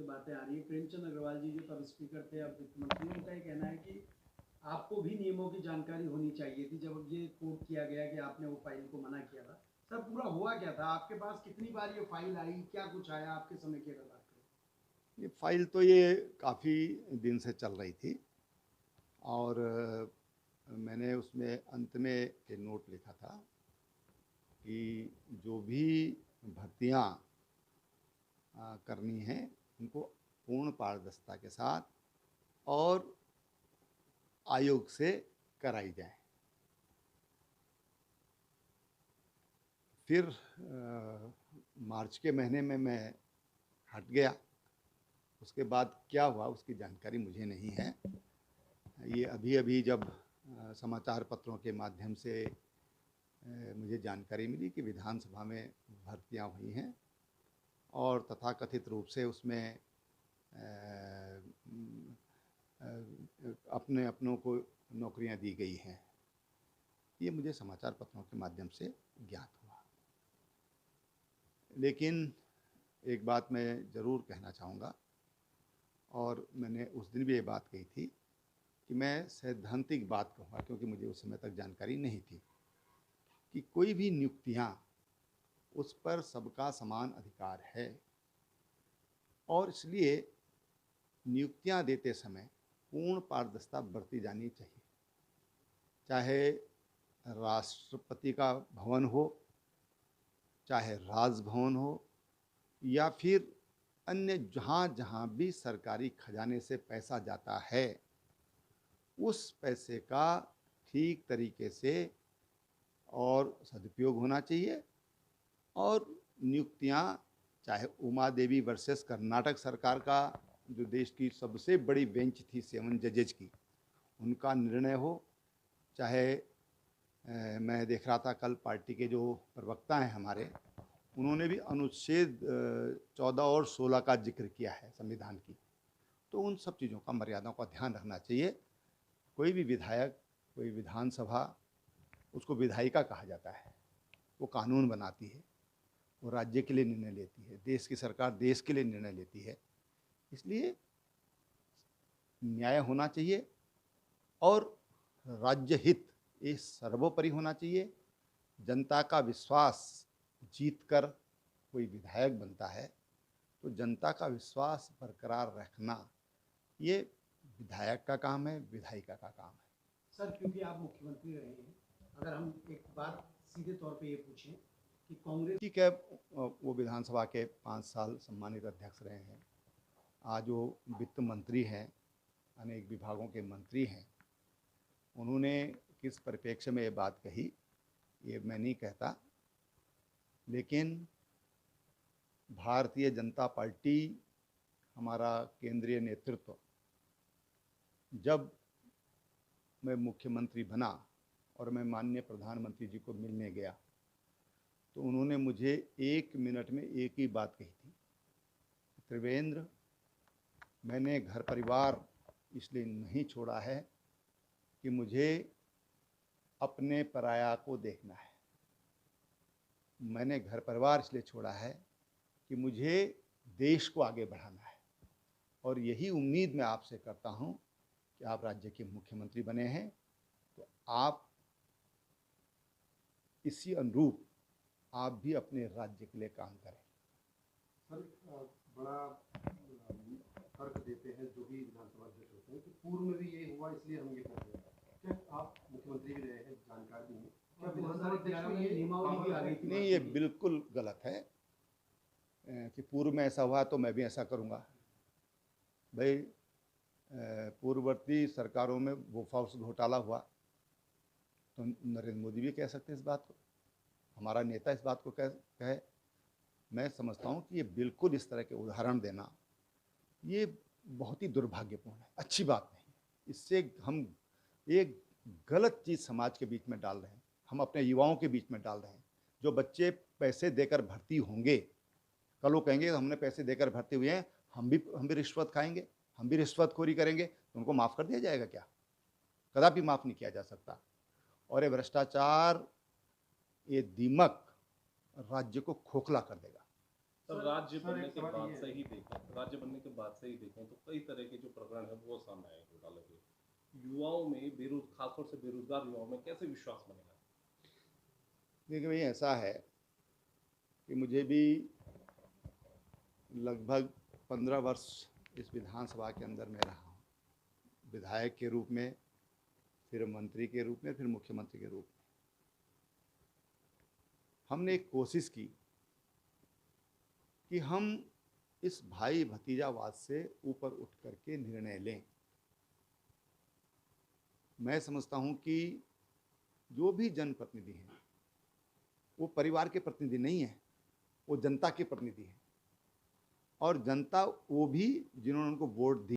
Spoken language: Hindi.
से बातें आ रही है। प्रेमचंद अग्रवाल जी जो तब स्पीकर थे, अब वित्त मंत्री, उनका ये कहना है कि आपको भी नियमों की जानकारी होनी चाहिए थी जब ये कोर्ट किया गया कि आपने वो फाइल को मना किया था। सर पूरा हुआ क्या था, आपके पास कितनी बार ये फाइल आई, क्या कुछ आया आपके समय की अगर बात करें? ये फाइल तो ये काफ़ी दिन से चल रही थी और मैंने उसमें अंत में ये नोट लिखा था कि जो भी भर्तियां करनी है उनको पूर्ण पारदर्शिता के साथ और आयोग से कराई जाए। फिर मार्च के महीने में मैं हट गया। उसके बाद क्या हुआ उसकी जानकारी मुझे नहीं है। ये अभी अभी जब समाचार पत्रों के माध्यम से मुझे जानकारी मिली कि विधानसभा में भर्तियां हुई हैं और तथाकथित रूप से उसमें अपने अपनों को नौकरियां दी गई हैं, ये मुझे समाचार पत्रों के माध्यम से ज्ञात हुआ। लेकिन एक बात मैं ज़रूर कहना चाहूँगा, और मैंने उस दिन भी ये बात कही थी कि मैं सैद्धांतिक बात कहूँगा क्योंकि मुझे उस समय तक जानकारी नहीं थी कि कोई भी नियुक्तियाँ उस पर सबका समान अधिकार है और इसलिए नियुक्तियाँ देते समय पूर्ण पारदर्शिता बरती जानी चाहिए। चाहे राष्ट्रपति का भवन हो, चाहे राजभवन हो, या फिर अन्य जहाँ जहाँ भी सरकारी खजाने से पैसा जाता है उस पैसे का ठीक तरीके से और सदुपयोग होना चाहिए। और नियुक्तियाँ चाहे उमा देवी वर्सेस कर्नाटक सरकार का, जो देश की सबसे बड़ी बेंच थी 7 जजेज की, उनका निर्णय हो, चाहे मैं देख रहा था कल पार्टी के जो प्रवक्ता हैं हमारे, उन्होंने भी अनुच्छेद 14 और 16 का जिक्र किया है संविधान की। तो उन सब चीज़ों का, मर्यादाओं का ध्यान रखना चाहिए। कोई भी विधायक, कोई विधानसभा, उसको विधायिका कहा जाता है, वो कानून बनाती है, वो राज्य के लिए निर्णय लेती है, देश की सरकार देश के लिए निर्णय लेती है। इसलिए न्याय होना चाहिए और राज्य हित ये सर्वोपरि होना चाहिए। जनता का विश्वास जीतकर कोई विधायक बनता है तो जनता का विश्वास बरकरार रखना ये विधायक का काम है, विधायिका का काम है। सर क्योंकि आप मुख्यमंत्री रहे हैं, अगर हम एक बात सीधे तौर पे ये पूछें कि कांग्रेस, ठीक है, वो विधानसभा के 5 साल सम्मानित अध्यक्ष रहे हैं, आज वो वित्त मंत्री हैं, अनेक विभागों के मंत्री हैं। उन्होंने किस परिप्रेक्ष्य में ये बात कही ये मैं नहीं कहता, लेकिन भारतीय जनता पार्टी, हमारा केंद्रीय नेतृत्व, जब मैं मुख्यमंत्री बना और मैं माननीय प्रधानमंत्री जी को मिलने गया तो उन्होंने मुझे 1 मिनट में एक ही बात कही थी, त्रिवेंद्र, मैंने घर परिवार इसलिए नहीं छोड़ा है कि मुझे अपने पराया को देखना है, मैंने घर परिवार इसलिए छोड़ा है कि मुझे देश को आगे बढ़ाना है। और यही उम्मीद मैं आपसे करता हूं कि आप राज्य के मुख्यमंत्री बने हैं तो आप इसी अनुरूप आप भी अपने राज्य के लिए काम करें। सर बड़ा फर्क देते हैं जो भी विधानसभा अध्यक्ष होते हैं कि पूर्व में भी ये हुआ इसलिए हम ये कर रहे हैं। क्या आप मुख्यमंत्री भी रहे हैं, जानकारी है, क्या विधानसभा अध्यक्ष में ये नियमावली भी आ गई थी? नहीं, ये बिल्कुल गलत है कि पूर्व में ऐसा हुआ तो मैं भी ऐसा करूँगा। भाई, पूर्ववर्ती सरकारों में बोफोर्स घोटाला हुआ तो नरेंद्र मोदी भी कह सकते हैं इस बात को, हमारा नेता इस बात को कहे। मैं समझता हूँ कि ये बिल्कुल इस तरह के उदाहरण देना ये बहुत ही दुर्भाग्यपूर्ण है, अच्छी बात नहीं है। इससे हम एक गलत चीज़ समाज के बीच में डाल रहे हैं, हम अपने युवाओं के बीच में डाल रहे हैं। जो बच्चे पैसे देकर भर्ती होंगे, कल वो कहेंगे हमने पैसे देकर भर्ती हुए हैं, हम भी रिश्वत खाएंगे, हम भी रिश्वतखोरी करेंगे, तो उनको माफ़ कर दिया जाएगा क्या? कदापि माफ़ नहीं किया जा सकता। और ये भ्रष्टाचार, ये दीमक राज्य को खोखला कर देगा। सर राज्य सर, बनने एक के सवाल बाद ये से है। ही देखें, राज्य बनने के बाद से ही देखें तो कई तरह के जो प्रकरण है वो सामने आए घोटाले के। युवाओं में खासतौर से बेरोजगार युवाओं में कैसे विश्वास बनेगा? देखिए भाई, ऐसा है कि मुझे भी लगभग 15 वर्ष इस विधानसभा के अंदर में रहा हूँ, विधायक के रूप में, फिर मंत्री के रूप में, फिर मुख्यमंत्री के रूप में। हमने एक कोशिश की कि हम इस भाई भतीजावाद से ऊपर उठ करके निर्णय लें। मैं समझता हूं कि जो भी जनप्रतिनिधि हैं वो परिवार के प्रतिनिधि नहीं हैं, वो जनता के प्रतिनिधि हैं, और जनता वो भी जिन्होंने उनको वोट दी।